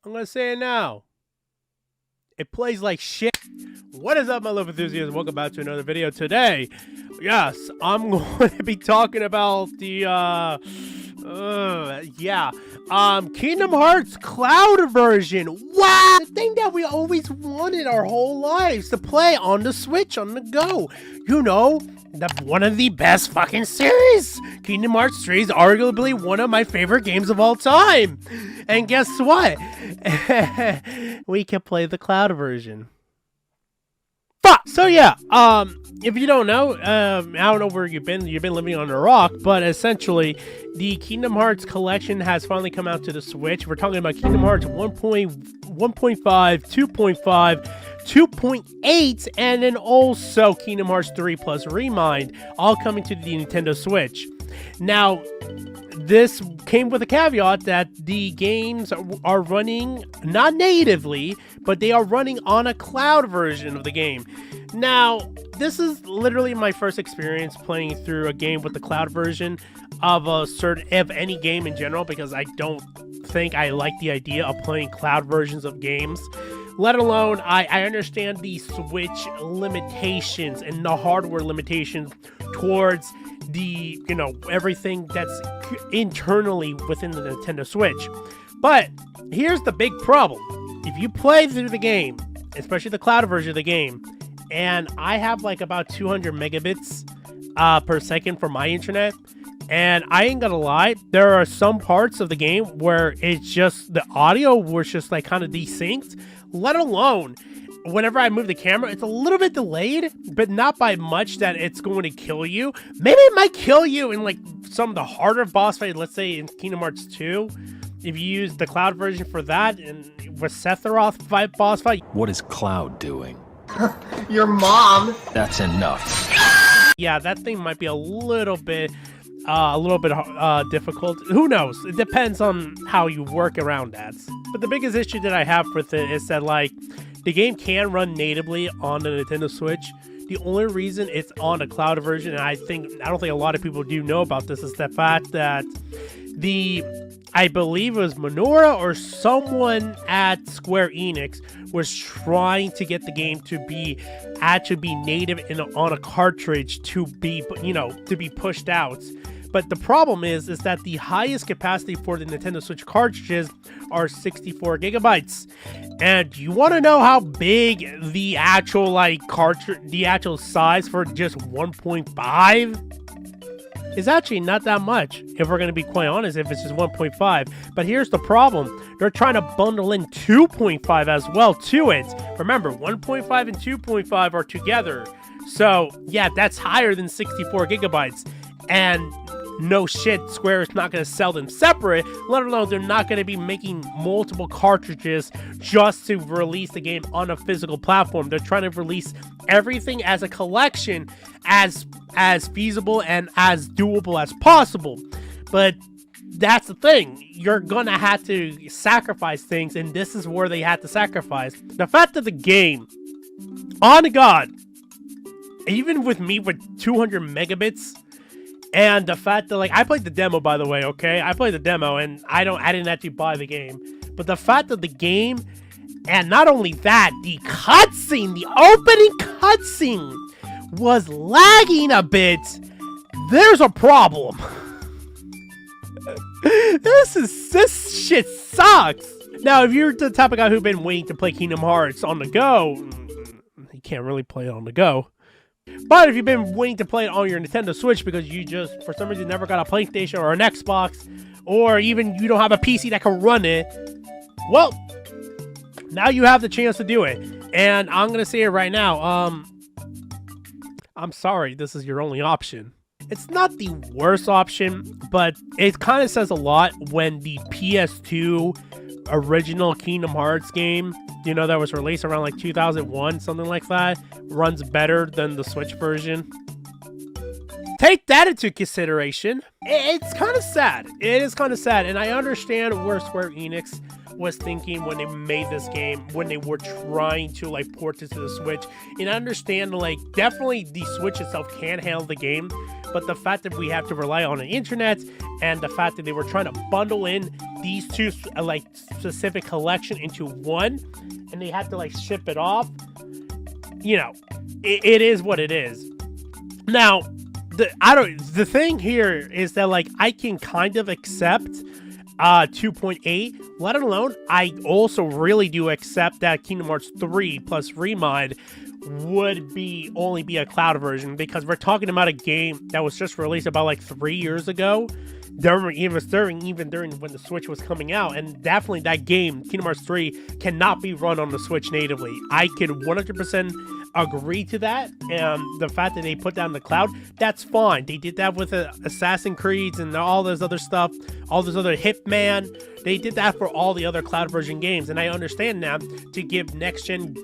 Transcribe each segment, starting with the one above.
I'm gonna say it now. It plays like shit. What is up, my love enthusiasts? Welcome back to another video. Today, yes, I'm going to be talking about the Kingdom Hearts Cloud version. Wow! The thing that we always wanted our whole lives to play on the Switch, on the go. You know, one of the best fucking series. Kingdom Hearts 3 is arguably one of my favorite games of all time. And guess what? We can play the cloud version. Fuck! So yeah, if you don't know, I don't know where you've been living on a rock, but essentially, the Kingdom Hearts collection has finally come out to the Switch. We're talking about Kingdom Hearts 1.5, 2.5, 2.8, and then also Kingdom Hearts 3 plus Remind, all coming to the Nintendo Switch. Now, this came with a caveat that the games are running not natively, but they are running on a cloud version of the game. Now, this is literally my first experience playing through a game with the cloud version of any game in general, because I don't think I like the idea of playing cloud versions of games. Let alone, I understand the Switch limitations and the hardware limitations towards the, everything that's internally within the Nintendo Switch. But here's the big problem. If you play through the game, especially the cloud version of the game, and I have like about 200 megabits per second for my internet, and I ain't gonna lie, there are some parts of the game where it's just, the audio was just like kind of desynced, let alone whenever I move the camera, it's a little bit delayed, but not by much that it's going to kill you. Maybe it might kill you in like some of the harder boss fights, let's say in Kingdom Hearts 2, if you use the cloud version for that, and with Sephiroth boss fight. What is Cloud doing? Your mom. That's enough. Yeah, that thing might be a little bit difficult. Who knows? It depends on how you work around that. But the biggest issue that I have with it is that, like, the game can run natively on the Nintendo Switch. The only reason it's on a cloud version, and I don't think a lot of people do know about this, is the fact that I believe it was Minoru or someone at Square Enix was trying to get the game to actually be native on a cartridge to be pushed out. But the problem is that the highest capacity for the Nintendo Switch cartridges are 64 gigabytes. And you want to know how big the actual size for just 1.5? It's actually not that much, if we're going to be quite honest, if it's just 1.5. But here's the problem. They're trying to bundle in 2.5 as well to it. Remember, 1.5 and 2.5 are together. So, yeah, that's higher than 64 gigabytes. And no shit, Square is not going to sell them separate, let alone they're not going to be making multiple cartridges just to release the game on a physical platform. They're trying to release everything as a collection as feasible and as doable as possible. But that's the thing. You're going to have to sacrifice things, and this is where they had to sacrifice. The fact that the game, on God, even with me with 200 megabits, and the fact that, like, I played the demo, by the way, okay? I played the demo, and I didn't actually buy the game. But the fact that the game, and not only that, the cutscene, the opening cutscene was lagging a bit, there's a problem. This shit sucks. Now, if you're the type of guy who's been waiting to play Kingdom Hearts on the go, you can't really play it on the go. But if you've been waiting to play it on your Nintendo Switch because you just, for some reason, never got a PlayStation or an Xbox, or even you don't have a PC that can run it, well, now you have the chance to do it. And I'm going to say it right now, I'm sorry, this is your only option. It's not the worst option, but it kind of says a lot when the PS2 original Kingdom Hearts game, that was released around like 2001, something like that, runs better than the Switch version. Take that into consideration. It's kind of sad. It is kind of sad, and I understand where Square Enix was thinking when they made this game, when they were trying to like port it to the Switch. And I understand, like, definitely the Switch itself can handle the game, but the fact that we have to rely on the internet and the fact that they were trying to bundle in these two like specific collection into one, and they had to like ship it off, you know, it is what it is. Now, the thing here is that like I can kind of accept 2.8, let alone I also really do accept that Kingdom Hearts 3 plus Remind would only be a cloud version, because we're talking about a game that was just released about like 3 years ago, even during when the Switch was coming out, and definitely that game, Kingdom Hearts 3, cannot be run on the Switch natively. I can 100% agree to that, and the fact that they put that in the cloud, that's fine. They did that with Assassin's Creed and all this other stuff, all this other Hitman. They did that for all the other cloud version games, and I understand now to give next gen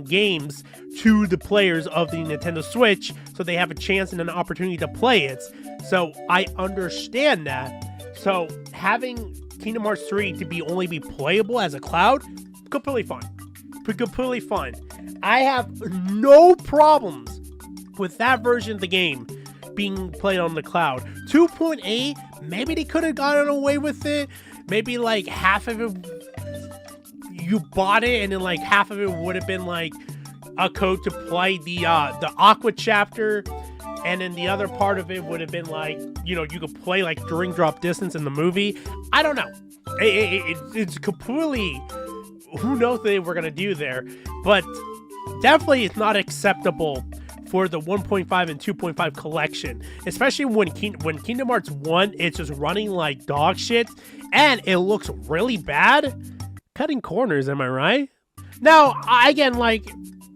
games to the players of the Nintendo Switch so they have a chance and an opportunity to play it. So I understand that. So having Kingdom Hearts 3 to only be playable as a cloud, completely fine. Completely fine. I have no problems with that version of the game being played on the cloud. 2.8, maybe they could have gotten away with it. Maybe like half of it, you bought it, and then like half of it would have been like a code to play the Aqua chapter, and then the other part of it would have been like, you know, you could play like during drop distance in the movie. I don't know. It's completely, who knows what they were gonna do there, but definitely it's not acceptable for the 1.5 and 2.5 collection, especially when Kingdom Hearts 1, it's just running like dog shit, and it looks really bad. Cutting corners, am I right? Now, again, like,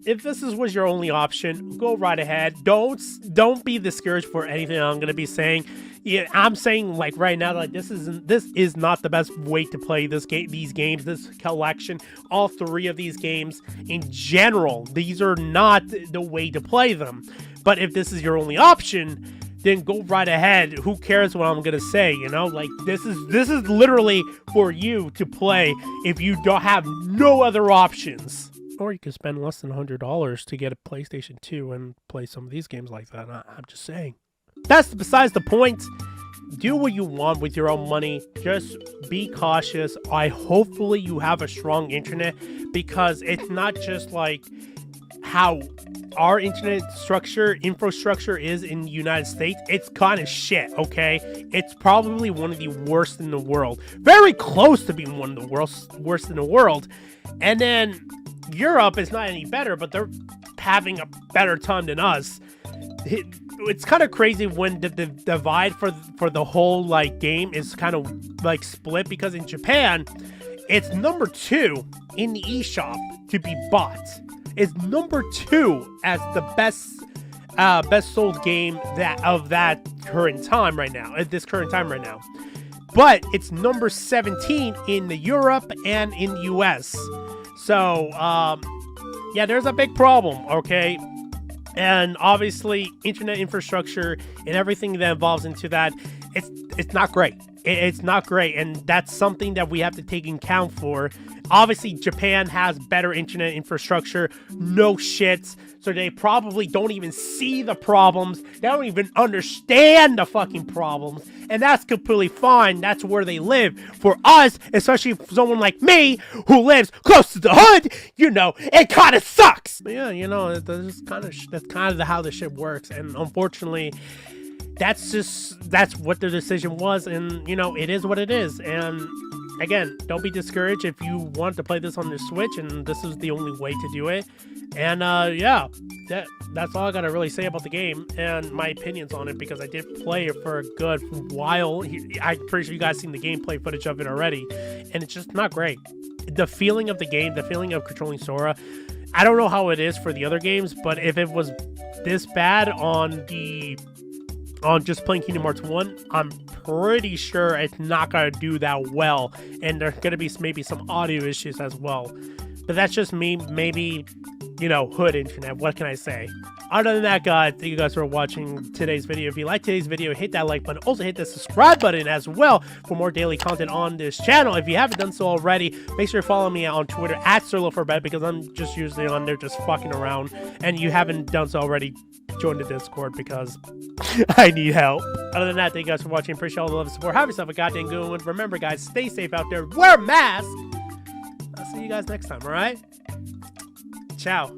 if this was your only option, go right ahead. Don't be discouraged for anything I'm gonna be saying. Yeah, I'm saying like right now, like this is not the best way to play these games, this collection. All three of these games in general, these are not the way to play them. But if this is your only option, then go right ahead. Who cares what I'm gonna say? You know, like this is literally for you to play if you don't have no other options. Or you can spend less than $100 to get a PlayStation 2 and play some of these games like that. I'm just saying. That's besides the point. Do what you want with your own money. Just be cautious. Hopefully you have a strong internet, because it's not just like how our internet infrastructure is in the United States. It's kind of shit, okay? It's probably one of the worst in the world. Very close to being one of the worst in the world. And then Europe is not any better, but they're having a better time than us. It's kind of crazy when the divide for the whole like game is kind of like split, because in Japan, it's number 2 in the eShop to be bought. It's number 2 as the best sold game of that current time right now. At this current time right now, but it's number 17 in the Europe and in the US. So yeah, there's a big problem. Okay. And obviously, internet infrastructure and everything that involves into that, it's not great. It's not great, and that's something that we have to take in account for. Obviously, Japan has better internet infrastructure, no shit, so they probably don't even see the problems. They don't even understand the fucking problems, and that's completely fine. That's where they live. For us, especially for someone like me who lives close to the hood, you know, it kind of sucks. But yeah, you know, that's kind of how the shit works, and unfortunately, that's what the decision was, and you know, it is what it is. And again, don't be discouraged if you want to play this on the Switch, and this is the only way to do it. And yeah, that's all I gotta really say about the game and my opinions on it, because I did play it for a good while. I'm pretty sure you guys seen the gameplay footage of it already, and it's just not great. The feeling of the game, the feeling of controlling Sora, I don't know how it is for the other games, but if it was this bad on just playing Kingdom Hearts 1, I'm pretty sure it's not going to do that well, and there's going to be maybe some audio issues as well. But that's just me, maybe, you know, hood internet, what can I say? Other than that, guys, thank you guys for watching today's video. If you like today's video, hit that like button. Also hit the subscribe button as well for more daily content on this channel. If you haven't done so already, make sure to follow me on Twitter @SirloForBed, because I'm just usually on there just fucking around. And you haven't done so already, join the Discord because I need help. Other than that, thank you guys for watching. Appreciate all the love and support. Have yourself a goddamn good one. Remember, guys, stay safe out there. Wear a mask. I'll see you guys next time, all right? Ciao.